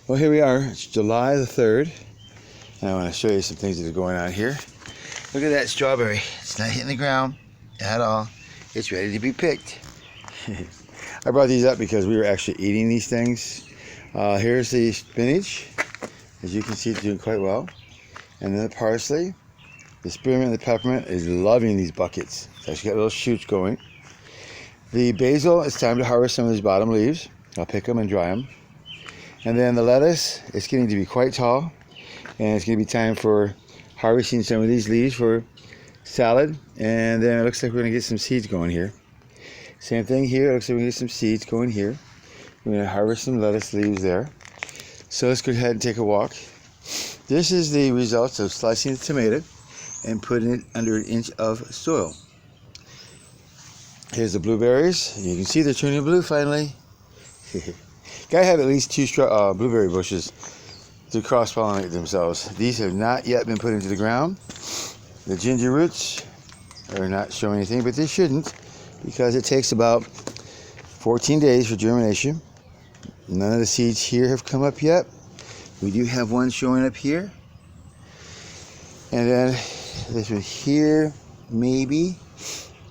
Well, here we are. It's July the 3rd, and I want to show you some things that are going on here. Look at that strawberry. It's not hitting the ground at all. It's ready to be picked. I brought these up because we were actually eating these things. Here's the spinach. As you can see, it's doing quite well. And then the parsley. The spearmint and the peppermint is loving these buckets. It's actually got little shoots going. The basil, it's time to harvest some of these bottom leaves. I'll pick them and dry them. And then the lettuce, it's getting to be quite tall. And it's going to be time for harvesting some of these leaves for salad. And then it looks like we're going to get some seeds going here. Same thing here. It looks like we're going to get some seeds going here. We're going to harvest some lettuce leaves there. So let's go ahead and take a walk. This is the results of slicing the tomato and putting it under 1 inch of soil. Here's the blueberries. You can see they're turning blue finally. Gotta have at least 2 blueberry bushes to cross-pollinate themselves. These have not yet been put into the ground. The ginger roots are not showing anything, but they shouldn't, because it takes about 14 days for germination. None of the seeds here have come up yet. We do have one showing up here. And then this one here, maybe.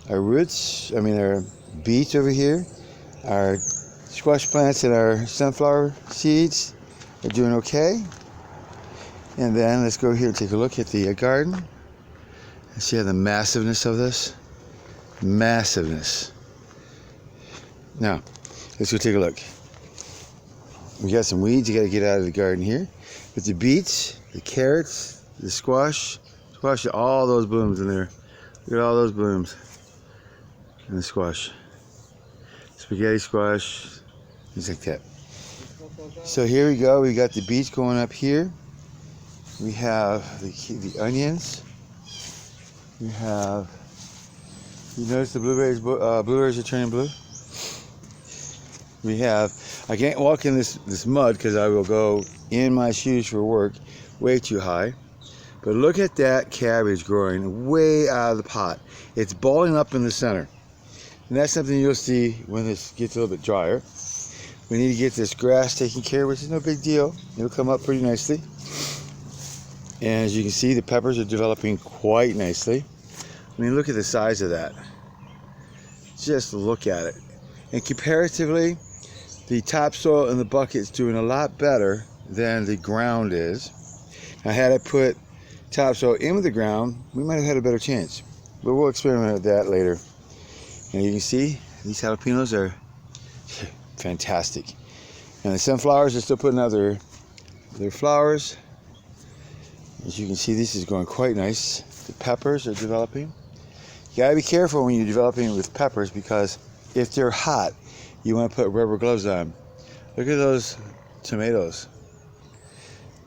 Our roots, our beets over here. Our squash plants and our sunflower seeds are doing okay. And then let's go here and take a look at the garden. See the massiveness of this? Massiveness. Now, let's go take a look. We got some weeds you got to get out of the garden here. But the beets, the carrots, the squash, all those blooms in there. Look at all those blooms in the squash. Spaghetti squash, things like that. So here we go. We got the beets going up here. We have the onions. We have, you notice the blueberries are turning blue. We have, I can't walk in this mud because I will go in my shoes for work way too high. But look at that cabbage growing way out of the pot. It's balling up in the center. And that's something you'll see when this gets a little bit drier. We need to get this grass taken care of, which is no big deal. It'll come up pretty nicely. And as you can see, the peppers are developing quite nicely. I mean, look at the size of that. Just look at it. And comparatively, the topsoil in the bucket is doing a lot better than the ground is. Now, had I put topsoil in the ground, we might have had a better chance. But we'll experiment with that later. And you can see, these jalapenos are fantastic. And the sunflowers are still putting out their flowers. As you can see, this is going quite nice. The peppers are developing. You gotta be careful when you're developing with peppers, because if they're hot, you want to put rubber gloves on. Look at those tomatoes.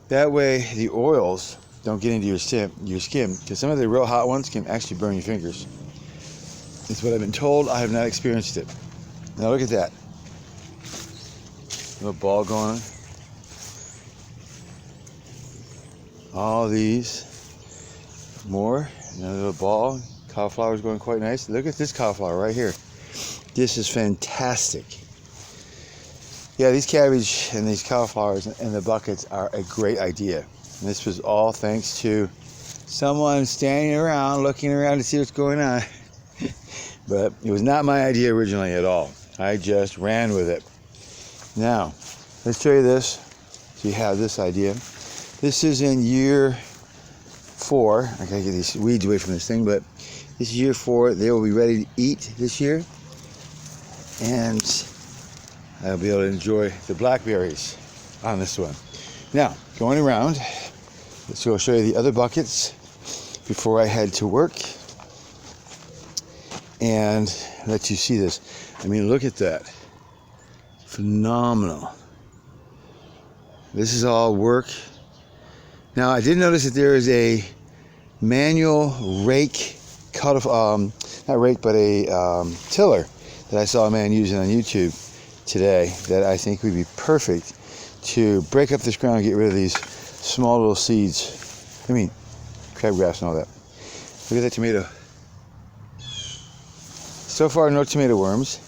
That way the oils don't get into your skin, because some of the real hot ones can actually burn your fingers. That's what I've been told. I have not experienced it. Now look at that. Little ball going on. All these. More. Another little ball. Cauliflower's going quite nice. Look at this cauliflower right here. This is fantastic. Yeah, these cabbage and these cauliflowers in the buckets are a great idea. And this was all thanks to someone standing around, looking around to see what's going on. But it was not my idea originally at all. I just ran with it. Now, let's show you this. So you have this idea. This is in year 4. I gotta get these weeds away from this thing, but this is year 4. They will be ready to eat this year. And I'll be able to enjoy the blackberries on this one. Now, going around, let's go show you the other buckets before I head to work and let you see this. I mean, look at that. Phenomenal. This is all work. Now, I did notice that there is a manual rake, not rake, but a tiller that I saw a man using on YouTube today that I think would be perfect to break up this ground and get rid of these small little seeds. I mean, crabgrass and all that. Look at that tomato. So far, no tomato worms.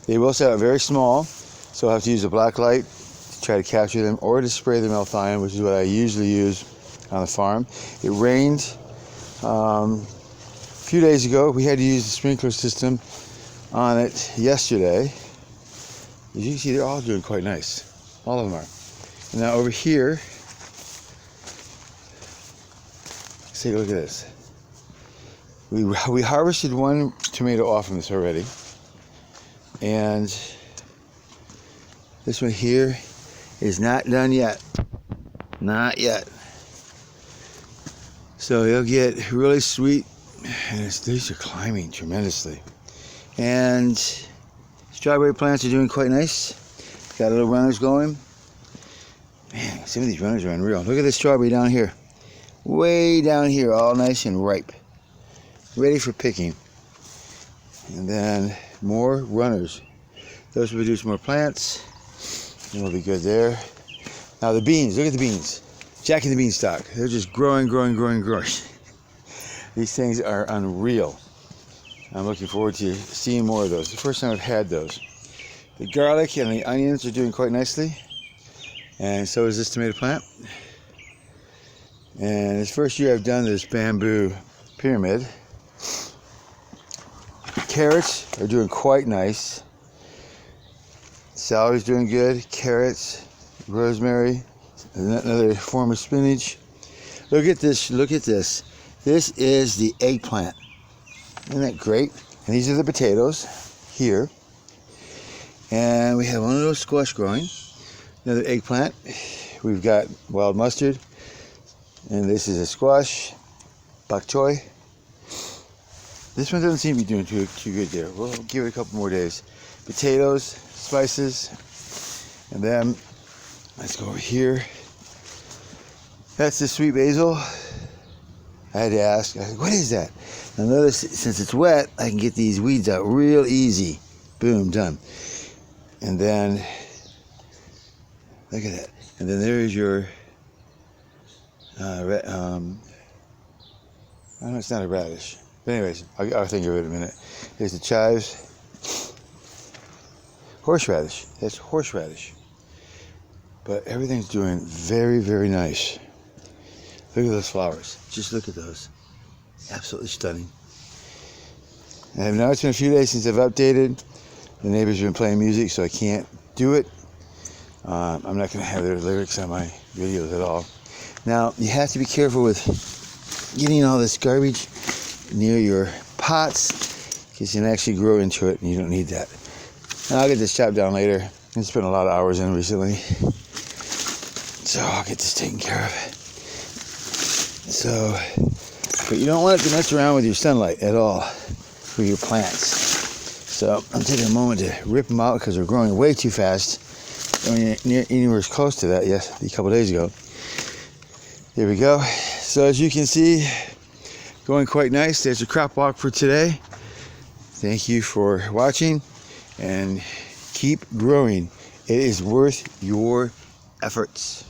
They will start out very small, so I'll have to use a black light to try to capture them or to spray the L-thion, which is what I usually use on the farm. It rained a few days ago. We had to use the sprinkler system on it yesterday. As you can see, they're all doing quite nice. All of them are. And now over here, let's take a look at this. We harvested one tomato off from this already. And this one here is not done yet. Not yet. So it'll get really sweet. And these are climbing tremendously. And strawberry plants are doing quite nice. Got little runners going. Man, some of these runners are unreal. Look at this strawberry down here. Way down here, all nice and ripe. Ready for picking. And then more runners. Those will produce more plants. And we'll be good there. Now the beans, look at the beans. Jack and the beanstalk. They're just growing, growing, growing, growing. These things are unreal. I'm looking forward to seeing more of those. The first time I've had those. The garlic and the onions are doing quite nicely. And so is this tomato plant. And this first year I've done this bamboo pyramid. Carrots are doing quite nice. Celery's doing good. Carrots, rosemary, another form of spinach. Look at this, look at this. This is the eggplant. Isn't that great? And these are the potatoes here. And we have one of those squash growing. Another eggplant. We've got wild mustard. And this is a squash. Bok choy. This one doesn't seem to be doing too good there. We'll give it a couple more days. Potatoes, spices. And then, let's go over here. That's the sweet basil. I had to ask, what is that? Now notice, since it's wet, I can get these weeds out real easy. Boom, done. And then, look at that. And then there's your, I don't know, it's not a radish. But anyways, I'll think of it in a minute. There's the chives. Horseradish. That's horseradish. But everything's doing very, very nice. Look at those flowers. Just look at those. Absolutely stunning. And now it's been a few days since I've updated. The neighbors have been playing music, so I can't do it. I'm not going to have their lyrics on my videos at all. Now, you have to be careful with getting all this garbage near your pots, because you can actually grow into it and you don't need that. Now, I'll get this chopped down later. I spent a lot of hours in recently, so I'll get this taken care of. So, but you don't want it to mess around with your sunlight at all for your plants. So I'm taking a moment to rip them out because they're growing way too fast. Anywhere close to that, yes, a couple days ago. There we go. So as you can see, going quite nice. There's a crop walk for today. Thank you for watching, and keep growing. It is worth your efforts.